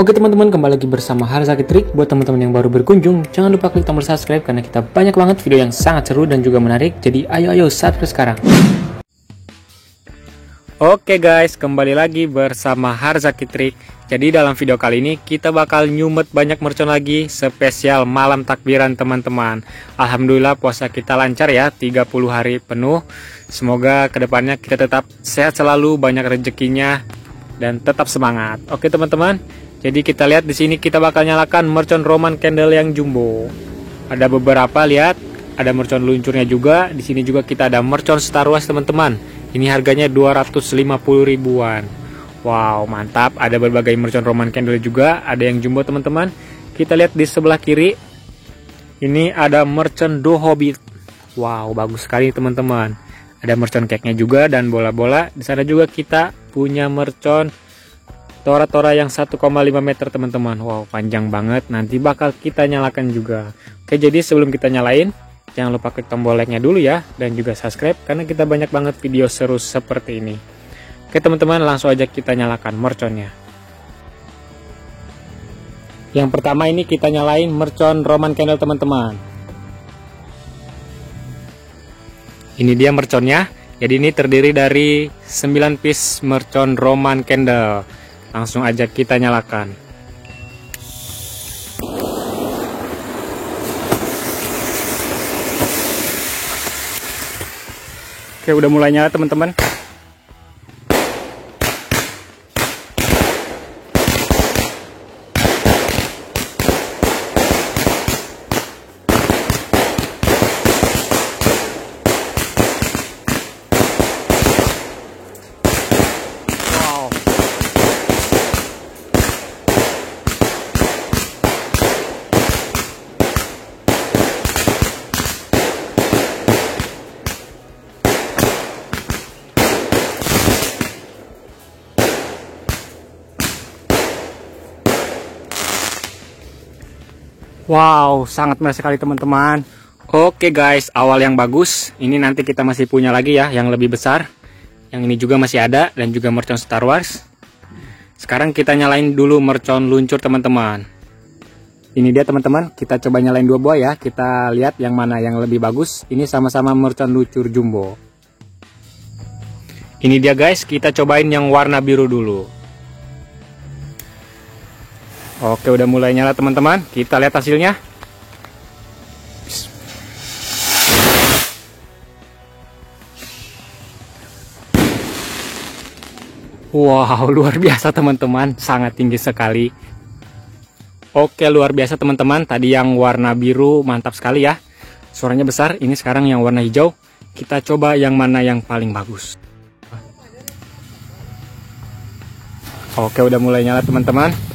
Oke teman-teman, kembali lagi bersama Harzaki Trik. Buat teman-teman yang baru berkunjung, jangan lupa klik tombol subscribe karena kita banyak banget video yang sangat seru dan juga menarik. Jadi ayo subscribe sekarang. Oke guys, kembali lagi bersama Harzaki Trik. Jadi dalam video kali ini kita bakal nyumet banyak mercon lagi, spesial malam takbiran teman-teman. Alhamdulillah puasa kita lancar ya, 30 hari penuh. Semoga kedepannya kita tetap sehat selalu, banyak rezekinya dan tetap semangat. Oke teman-teman, jadi kita lihat di sini kita bakal nyalakan mercon Roman Candle yang jumbo. Ada beberapa, lihat, ada mercon luncurnya juga. Di sini juga kita ada mercon Star Wars teman-teman. Ini harganya 250 ribuan. Wow, mantap. Ada berbagai mercon Roman Candle juga, ada yang jumbo teman-teman. Kita lihat di sebelah kiri. Ini ada mercon Do Hobbit. Wow, bagus sekali teman-teman. Ada mercon cake-nya juga dan bola-bola. Di sana juga kita punya mercon Tora-Tora yang 1,5 meter teman-teman. Wow, panjang banget. Nanti bakal kita nyalakan juga. Oke, jadi sebelum kita nyalain, jangan lupa klik tombol like-nya dulu ya. Dan juga subscribe karena kita banyak banget video seru seperti ini. Oke teman-teman, langsung aja kita nyalakan merconnya. Yang pertama ini kita nyalain mercon Roman Candle teman-teman. Ini dia merconnya. Jadi ini terdiri dari 9 piece mercon Roman Candle. Langsung aja kita nyalakan. Oke, udah mulai nyala teman-teman. Wow, sangat merah sekali teman-teman. Oke guys, awal yang bagus. Ini nanti kita masih punya lagi ya, yang lebih besar. Yang ini juga masih ada, dan juga mercon Star Wars. Sekarang kita nyalain dulu mercon luncur teman-teman. Ini dia teman-teman, kita coba nyalain dua buah ya. Kita lihat yang mana yang lebih bagus. Ini sama-sama mercon luncur jumbo. Ini dia guys, kita cobain yang warna biru dulu. Oke, udah mulai nyala teman-teman. Kita lihat hasilnya. Wow, luar biasa teman-teman. Sangat tinggi sekali. Oke, luar biasa teman-teman. Tadi yang warna biru mantap sekali ya. Suaranya besar. Ini sekarang yang warna hijau. Kita coba yang mana yang paling bagus. Oke, udah mulai nyala teman-teman.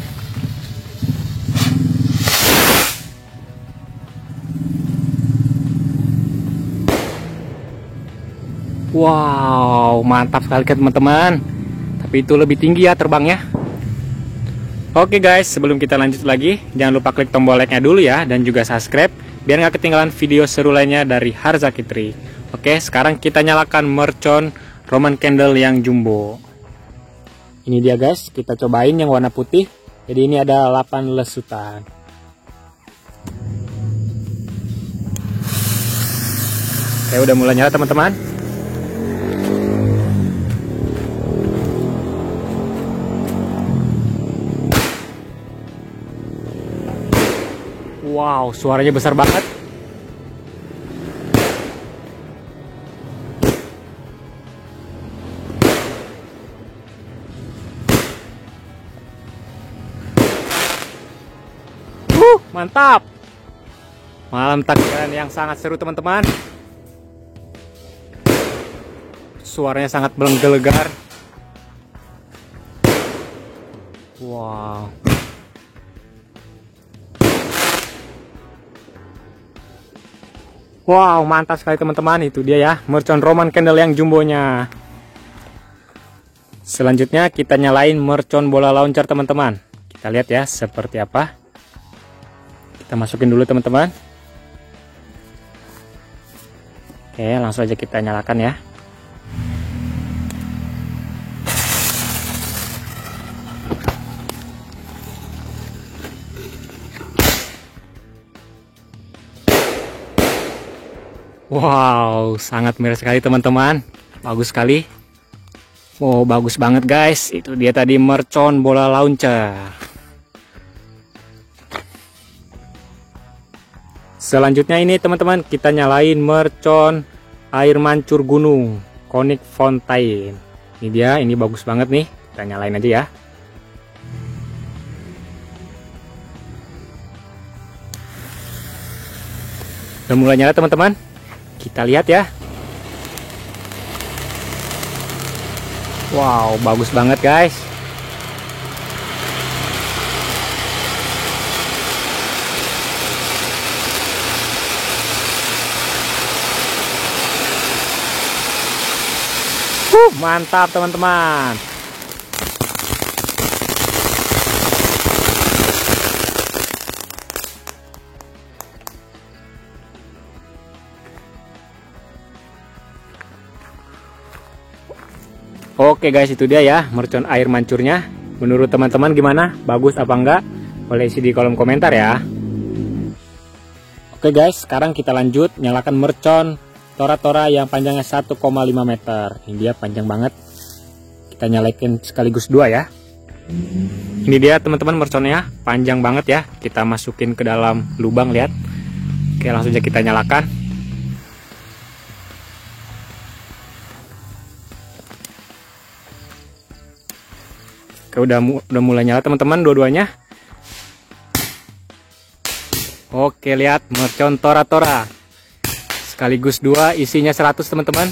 Wow, mantap sekali teman-teman. Tapi itu lebih tinggi ya terbangnya. Oke guys, sebelum kita lanjut lagi, jangan lupa klik tombol like-nya dulu ya. Dan juga subscribe, biar nggak ketinggalan video seru lainnya dari Harzaki Trik. Oke, sekarang kita nyalakan mercon Roman Candle yang jumbo. Ini dia guys, kita cobain yang warna putih. Jadi ini ada 8 lesutan. Oke, udah mulai nyala teman-teman. Wow, suaranya besar banget. Mantap. Malam takbiran yang sangat seru teman-teman. Suaranya sangat menggelegar. Wow. Wow, mantap sekali teman-teman. Itu dia ya, mercon Roman Candle yang jumbonya. Selanjutnya kita nyalain mercon bola launcher teman-teman. Kita lihat ya seperti apa. Kita masukin dulu teman-teman. Oke, langsung aja kita nyalakan ya. Wow, sangat merah sekali teman-teman. Bagus sekali. Wow, bagus banget guys. Itu dia tadi mercon bola launcher. Selanjutnya ini teman-teman, kita nyalain mercon air mancur gunung Conic Fountain. Ini dia, ini bagus banget nih. Kita nyalain aja ya. Udah mulai nyala teman-teman. Kita lihat ya. Wow, bagus banget guys. Mantap teman-teman. Oke guys, itu dia ya mercon air mancurnya. Menurut teman-teman gimana? Bagus apa enggak? Boleh isi di kolom komentar ya. Oke guys, sekarang kita lanjut nyalakan mercon tora-tora yang panjangnya 1,5 meter. Ini dia panjang banget. Kita nyalakan sekaligus dua ya. Ini dia teman-teman merconnya, panjang banget ya. Kita masukin ke dalam lubang, lihat. Oke, langsung aja kita nyalakan. Oke, udah mulai nyala teman-teman dua-duanya. Oke, lihat mercon tora-tora. Sekaligus dua, isinya 100 teman-teman.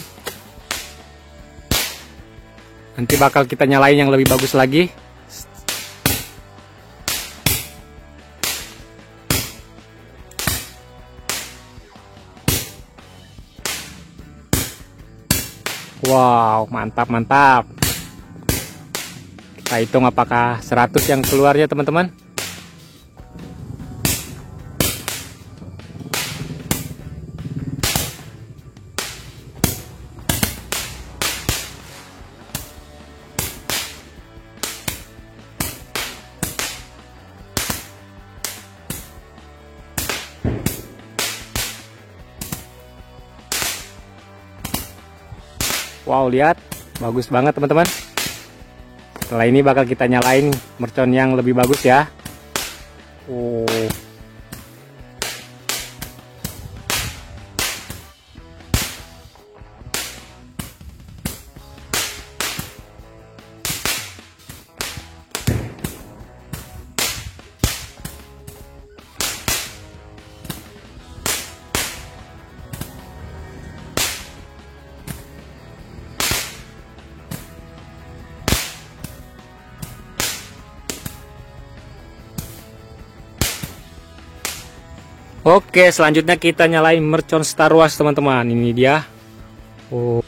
Nanti bakal kita nyalain yang lebih bagus lagi. Wow, mantap mantap. Kita hitung apakah 100 yang keluarnya teman-teman. Wow, lihat, bagus banget teman-teman. Setelah ini bakal kita nyalain mercon yang lebih bagus ya. Oh. Oke, selanjutnya kita nyalain mercon Star Wars teman-teman. Ini dia. Oh.